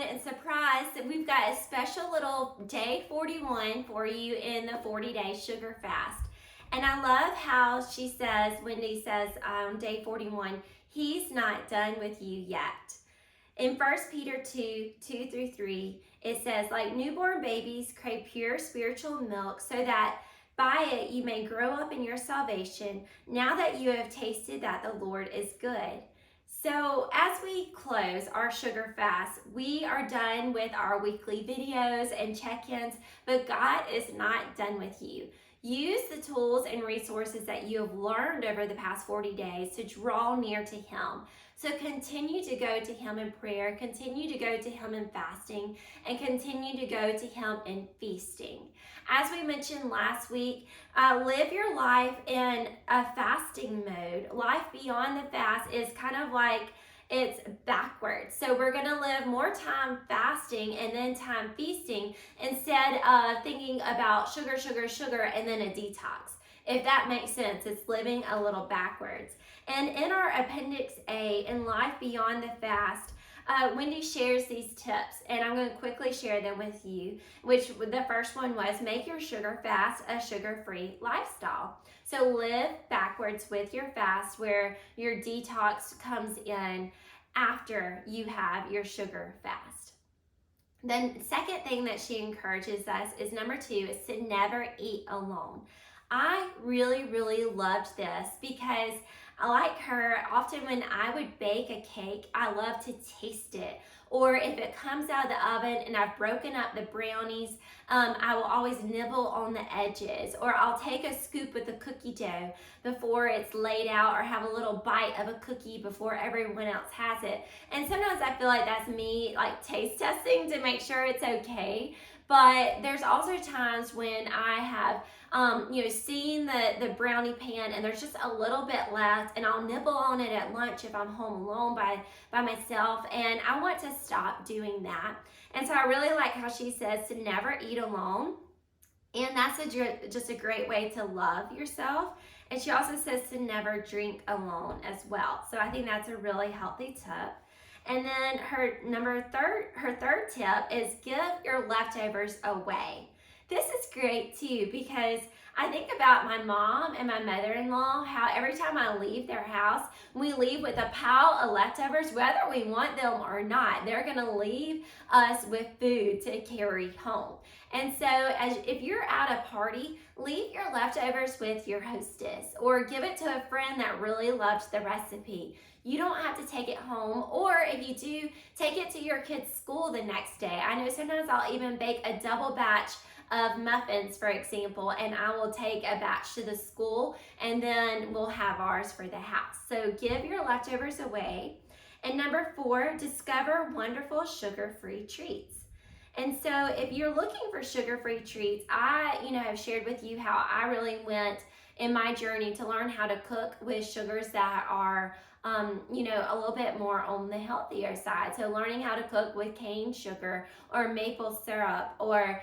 and surprise that we've got a special little day 41 for you in the 40-day sugar fast. And I love how Wendy says day 41, he's not done with you yet. In 1 Peter 2:2-3, it says, like newborn babies crave pure spiritual milk so that by it you may grow up in your salvation, now that you have tasted that the Lord is good. So as we close our sugar fast, we are done with our weekly videos and check-ins, but God is not done with you. Use the tools and resources that you have learned over the past 40 days to draw near to Him. So continue to go to Him in prayer, continue to go to Him in fasting, and continue to go to Him in feasting. As we mentioned last week, live your life in a fasting mode. Life beyond the fast is kind of like it's backwards. So we're going to live more time fasting and then time feasting instead of thinking about sugar, and then a detox. If that makes sense, it's living a little backwards. And in our Appendix A, in Life Beyond the Fast, Wendy shares these tips, and I'm going to quickly share them with you, which the first one was make your sugar fast a sugar-free lifestyle. So live backwards with your fast where your detox comes in after you have your sugar fast. Then the second thing that she encourages us is number 2 is to never eat alone. I really loved this because like her, often when I would bake a cake, I love to taste it. Or if it comes out of the oven and I've broken up the brownies, I will always nibble on the edges. Or I'll take a scoop of the cookie dough before it's laid out, or have a little bite of a cookie before everyone else has it. And sometimes I feel like that's me like taste testing to make sure it's okay. But there's also times when I have seen the brownie pan and there's just a little bit left, and I'll nibble on it at lunch if I'm home alone by myself, and I want to stop doing that. And so I really like how she says to never eat alone, and that's just a great way to love yourself. And she also says to never drink alone as well. So I think that's a really healthy tip. And then her third tip is give your leftovers away. This is great too, because I think about my mom and my mother-in-law, how every time I leave their house, we leave with a pile of leftovers, whether we want them or not. They're gonna leave us with food to carry home. And so if you're at a party, leave your leftovers with your hostess or give it to a friend that really loved the recipe. You don't have to take it home, or if you do, take it to your kids' school the next day. I know sometimes I'll even bake a double batch of muffins, for example, and I will take a batch to the school, and then we'll have ours for the house. So give your leftovers away. And number 4, discover wonderful sugar-free treats. And so if you're looking for sugar-free treats, I have shared with you how I really went in my journey to learn how to cook with sugars that are a little bit more on the healthier side. So learning how to cook with cane sugar or maple syrup, or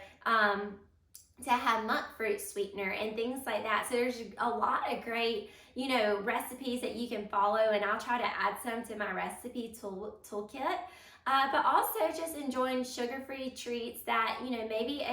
to have monk fruit sweetener and things like that. So there's a lot of great, recipes that you can follow, and I'll try to add some to my recipe toolkit. But also just enjoying sugar-free treats that, maybe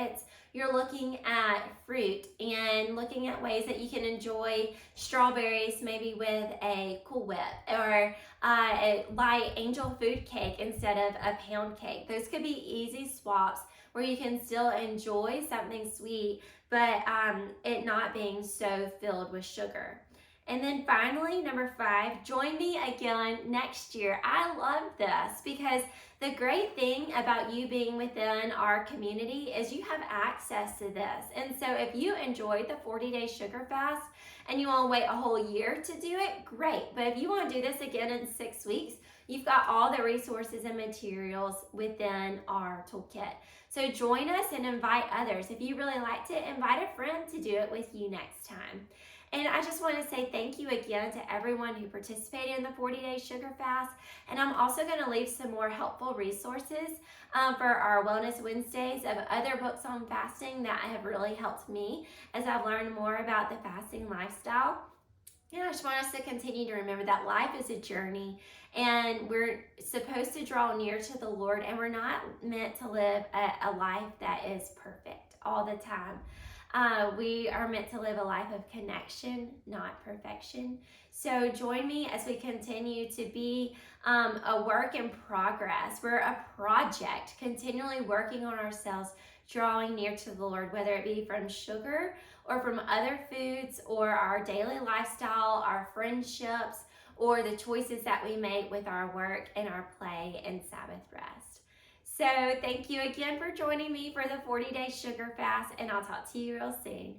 you're looking at fruit and looking at ways that you can enjoy strawberries maybe with a Cool Whip, or buy angel food cake instead of a pound cake. Those could be easy swaps where you can still enjoy something sweet, but it not being so filled with sugar. And then finally, number 5, join me again next year. I love this because the great thing about you being within our community is you have access to this. And so if you enjoyed the 40-day sugar fast and you want to wait a whole year to do it, great. But if you want to do this again in 6 weeks, you've got all the resources and materials within our toolkit. So join us and invite others. If you really liked it, invite a friend to do it with you next time. And I just want to say thank you again to everyone who participated in the 40-day sugar fast. And I'm also going to leave some more helpful resources for our Wellness Wednesdays of other books on fasting that have really helped me as I've learned more about the fasting lifestyle. I just want us to continue to remember that life is a journey, and we're supposed to draw near to the Lord, and we're not meant to live a life that is perfect all the time. We are meant to live a life of connection, not perfection. So join me as we continue to be a work in progress. We're a project, continually working on ourselves, drawing near to the Lord, whether it be from sugar or from other foods or our daily lifestyle, our friendships, or the choices that we make with our work and our play and Sabbath rest. So thank you again for joining me for the 40-day sugar fast, and I'll talk to you real soon.